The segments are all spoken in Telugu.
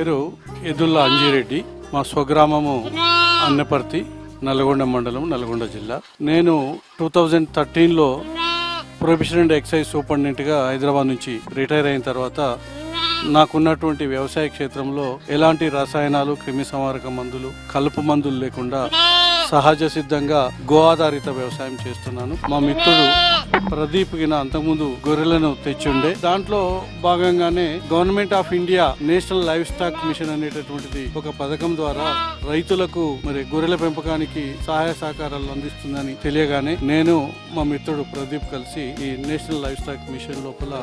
పేరు ఎదుల్లా అంజిరెడ్డి. మా స్వగ్రామము అన్నపర్తి, నల్గొండ మండలం, నల్గొండ జిల్లా. నేను 2013లో ప్రొహిబిషన్ అండ్ ఎక్సైజ్ సూపరింటెండెంట్గా హైదరాబాద్ నుంచి రిటైర్ అయిన తర్వాత నాకున్నటువంటి వ్యవసాయ క్షేత్రంలో ఎలాంటి రసాయనాలు, క్రిమి సంహారక మందులు, కలుపు మందులు లేకుండా సహజ సిద్ధంగా గో ఆధారిత వ్యవసాయం చేస్తున్నాను. మా మిత్రుడు ప్రదీప్ గిన అంతకుముందు గొర్రెలను తెచ్చుండే, దాంట్లో భాగంగానే government of India national livestock mission అనేటటువంటిది ఒక పథకం ద్వారా రైతులకు గొర్రెల పెంపకానికి సహాయ సహకారాలు అందిస్తుందని తెలియగానే నేను మా మిత్రుడు ప్రదీప్ కలిసి ఈ నేషనల్ లైవ్ స్టాక్ మిషన్ లోపల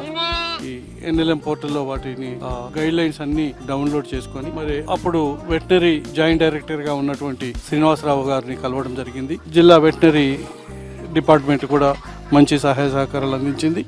ఈ NLM పోర్టల్లో వాటిని గైడ్ లైన్స్ అన్ని డౌన్లోడ్ చేసుకొని అప్పుడు వెటనరీ జాయింట్ డైరెక్టర్ గా ఉన్నటువంటి శ్రీనివాసరావు గారిని కలవడం జరిగింది. జిల్లా వెటనరీ డిపార్ట్మెంట్ కూడా మంచి సహాయ సహకారాలు అందించింది.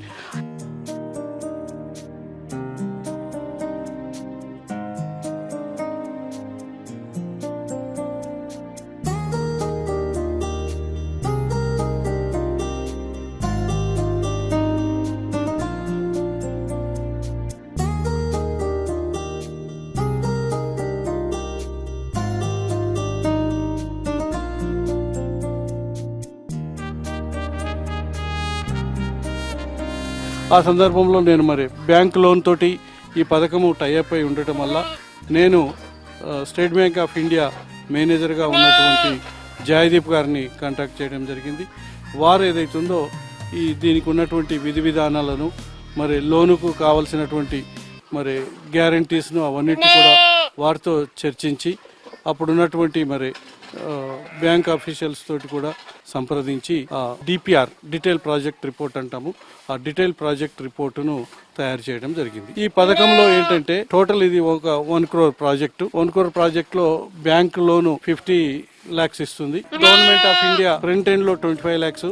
ఆ సందర్భంలో నేను బ్యాంక్ లోన్ తోటి ఈ పథకము టైఅప్ అయి ఉండటం వల్ల నేను స్టేట్ బ్యాంక్ ఆఫ్ ఇండియా మేనేజర్గా ఉన్నటువంటి జయదీప్ గారిని కాంటాక్ట్ చేయడం జరిగింది. వారు ఏదైతుందో దీనికి ఉన్నటువంటి విధి విధానాలను లోనుకు కావలసినటువంటి గ్యారంటీస్ను అవన్నిటి కూడా వారితో చర్చించి అప్పుడున్నటువంటి బ్యాంక్ ఆఫీషియల్స్ తోటి కూడా సంప్రదించి DPR డీటెయిల్ ప్రాజెక్ట్ రిపోర్ట్ అంటాము, ఆ డీటెయిల్ ప్రాజెక్ట్ రిపోర్టును తయారు చేయడం జరిగింది. ఈ పథకంలో ఏంటంటే టోటల్ ఇది ఒక 1 crore ప్రాజెక్టు. 1 crore ప్రాజెక్ట్ లో బ్యాంక్ లోను 50 lakhs ఇస్తుంది. Government of India front end లో 25 lakhs,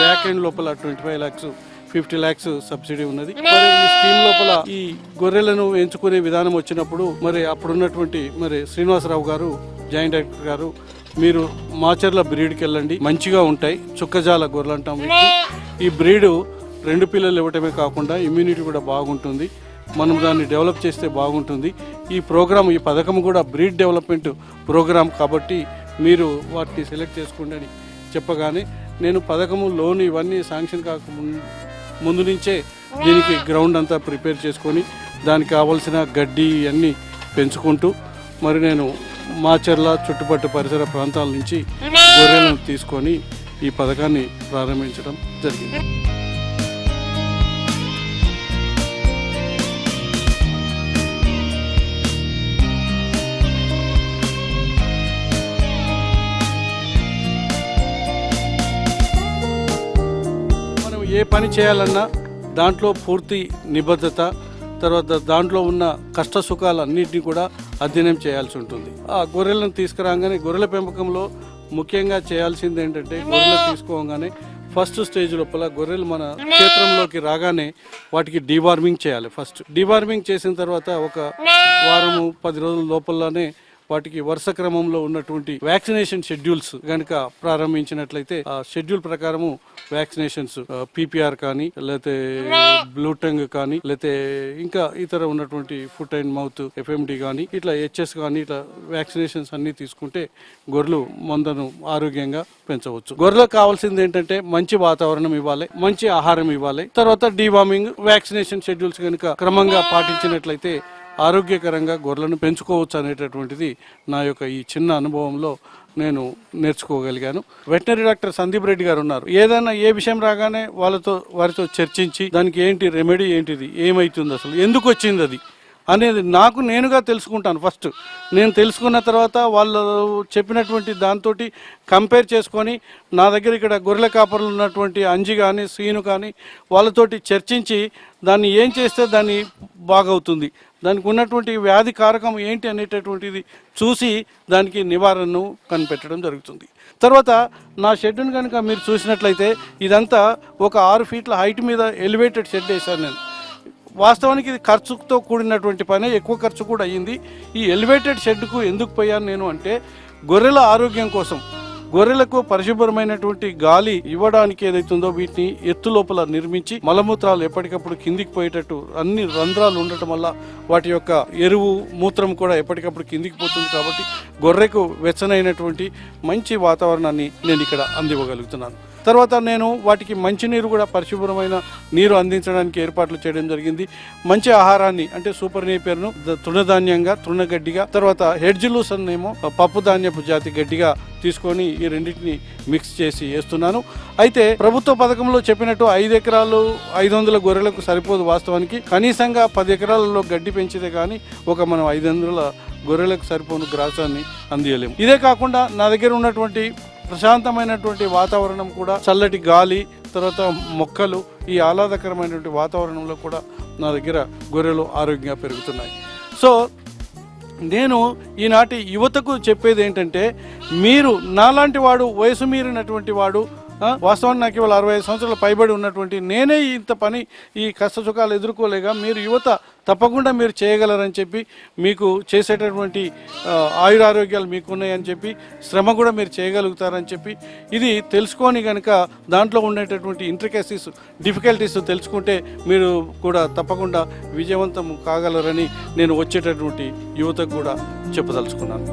బ్యాక్ ఎండ్ లోపల 25 lakhs, 50 lakhs సబ్సిడీ ఉన్నది. ఈ స్కీమ్ లోపల ఈ గొర్రెలను ఎంచుకునే విధానం వచ్చినప్పుడు అప్పుడున్నటువంటి శ్రీనివాసరావు గారు జాయింట్ డైరెక్టర్ గారు, మీరు మాచర్ల బ్రీడ్కి వెళ్ళండి, మంచిగా ఉంటాయి, చుక్కజాల గొర్రెలు అంటాం. ఈ బ్రీడ్ 2 పిల్లలు ఇవ్వటమే కాకుండా ఇమ్యూనిటీ కూడా బాగుంటుంది, మనం దాన్ని డెవలప్ చేస్తే బాగుంటుంది. ఈ ప్రోగ్రామ్, ఈ పథకం కూడా బ్రీడ్ డెవలప్మెంట్ ప్రోగ్రామ్ కాబట్టి మీరు వాటిని సెలెక్ట్ చేసుకోండి అని చెప్పగానే నేను పథకము లోన్ ఇవన్నీ శాంక్షన్ కాక ముందు నుంచే దీనికి గ్రౌండ్ అంతా ప్రిపేర్ చేసుకొని దానికి కావాల్సిన గడ్డి అన్నీ పెంచుకుంటూ నేను మాచర్ల చుట్టుపక్కల పరిసర ప్రాంతాల నుంచి గొర్రెలను తీసుకొని ఈ పథకాన్ని ప్రారంభించడం జరిగింది. మనం ఏ పని చేయాలన్నా దాంట్లో పూర్తి నిబద్ధత, తర్వాత దాంట్లో ఉన్న కష్ట సుఖాలన్నింటినీ కూడా అధ్యయనం చేయాల్సి ఉంటుంది. ఆ గొర్రెలను తీసుకురాగానే గొర్రెల పెంపకంలో ముఖ్యంగా చేయాల్సింది ఏంటంటే గొర్రెలు తీసుకోగానే ఫస్ట్ స్టేజ్ లోపల గొర్రెలు మన క్షేత్రంలోకి రాగానే వాటికి డీవార్మింగ్ చేయాలి. ఫస్ట్ డీవార్మింగ్ చేసిన తర్వాత ఒక వారము 10 రోజుల లోపలనే వాటికి వరుస క్రమంలో ఉన్నటువంటి వ్యాక్సినేషన్ షెడ్యూల్స్ కనుక ప్రారంభించినట్లయితే ఆ షెడ్యూల్ ప్రకారము వ్యాక్సినేషన్స్ PPR కానీ, లేకపోతే బ్లూ టంగ్ కానీ, లేకపోతే ఇంకా ఇతర ఉన్నటువంటి ఫుట్ అండ్ మౌత్ FMD కానీ, ఇట్లా HS కానీ, ఇట్లా వ్యాక్సినేషన్స్ అన్ని తీసుకుంటే గొర్రెలు మందను ఆరోగ్యంగా పెంచవచ్చు. గొర్రెలకు కావాల్సింది ఏంటంటే మంచి వాతావరణం ఇవ్వాలి, మంచి ఆహారం ఇవ్వాలి. తర్వాత డీవార్మింగ్, వ్యాక్సినేషన్ షెడ్యూల్స్ కనుక క్రమంగా పాటించినట్లయితే ఆరోగ్యకరంగా గొర్రెలను పెంచుకోవచ్చు అనేటటువంటిది నా యొక్క ఈ చిన్న అనుభవంలో నేను నేర్చుకోగలిగాను. వెటనరీ డాక్టర్ సందీప్ రెడ్డి గారు ఉన్నారు. ఏదైనా ఏ విషయం రాగానే వారితో చర్చించి దానికి ఏంటి రెమెడీ, ఏంటిది, ఏమైతుంది, అసలు ఎందుకు వచ్చింది అది అనేది నేనుగా తెలుసుకుంటాను. ఫస్ట్ నేను తెలుసుకున్న తర్వాత వాళ్ళు చెప్పినటువంటి దాంతో కంపేర్ చేసుకొని నా దగ్గర ఇక్కడ గొర్రెల కాపర్లు ఉన్నటువంటి అంజి కానీ, సీను కానీ వాళ్ళతోటి చర్చించి దాన్ని ఏం చేస్తే దాన్ని బాగవుతుంది, దానికి ఉన్నటువంటి వ్యాధి కారకం ఏంటి అనేటటువంటిది చూసి దానికి నివారణను కనిపెట్టడం జరుగుతుంది. తర్వాత నా షెడ్ను కనుక మీరు చూసినట్లయితే ఇదంతా ఒక 6 feet హైట్ మీద ఎలివేటెడ్ షెడ్ వేశాను నేను. వాస్తవానికి ఇది ఖర్చుతో కూడినటువంటి పని, ఎక్కువ ఖర్చు కూడా అయ్యింది. ఈ ఎలివేటెడ్ షెడ్కు ఎందుకు పోయాను నేను అంటే గొర్రెల ఆరోగ్యం కోసం, గొర్రెలకు పరిశుభ్రమైనటువంటి గాలి ఇవ్వడానికి ఏదైతుందో వీటిని ఎత్తు లోపల నిర్మించి మలమూత్రాలు ఎప్పటికప్పుడు కిందికి పోయేటట్టు అన్ని రంధ్రాలు ఉండటం వల్ల వాటి యొక్క ఎరువు మూత్రం కూడా ఎప్పటికప్పుడు కిందికి పోతుంది. కాబట్టి గొర్రెకు వెచ్చనైనటువంటి మంచి వాతావరణాన్ని నేను ఇక్కడ అందివ్వగలుగుతున్నాను. తర్వాత నేను వాటికి మంచినీరు కూడా పరిశుభ్రమైన నీరు అందించడానికి ఏర్పాట్లు చేయడం జరిగింది. మంచి ఆహారాన్ని అంటే సూపర్ నేపియర్ను తృణధాన్యంగా తృణగడ్డిగా, తర్వాత హెడ్జిలూస్ అన్నేమో పప్పు ధాన్యపు జాతి గడ్డిగా తీసుకొని ఈ రెండింటిని మిక్స్ చేసి వేస్తున్నాను. అయితే ప్రభుత్వ పథకంలో చెప్పినట్టు 5 ఎకరాలు 500 గొర్రెలకు సరిపోదు. వాస్తవానికి కనీసంగా 10 ఎకరాలలో గడ్డి పెంచితే కానీ మనం 500 గొర్రెలకు సరిపోను గ్రాసాన్ని అందియలేము. ఇదే కాకుండా నా దగ్గర ఉన్నటువంటి ప్రశాంతమైనటువంటి వాతావరణం కూడా, చల్లటి గాలి, తర్వాత మొక్కలు, ఈ ఆహ్లాదకరమైనటువంటి వాతావరణంలో కూడా నా దగ్గర గొర్రెలు ఆరోగ్యంగా పెరుగుతున్నాయి. సో నేను ఈనాటి యువతకు చెప్పేది ఏంటంటే, మీరు నాలాంటి వాడు, వయసు మీరినటువంటి వాడు, వాస్తవానికి నాకు ఇవాళ 65 సంవత్సరాల పైబడి ఉన్నటువంటి నేనే ఇంత పని ఈ కష్ట సుఖాలు ఎదుర్కోలేగా మీరు యువత తప్పకుండా మీరు చేయగలరని చెప్పి, మీకు చేసేటటువంటి ఆయురారోగ్యాలు మీకు ఉన్నాయని చెప్పి, శ్రమ కూడా మీరు చేయగలుగుతారని చెప్పి, ఇది తెలుసుకొని కనుక దాంట్లో ఉండేటటువంటి ఇంట్రికసీస్ డిఫికల్టీస్ తెలుసుకుంటే మీరు కూడా తప్పకుండా విజయవంతం కాగలరని నేను వచ్చేటటువంటి యువతకు కూడా చెప్పదలుచుకున్నాను.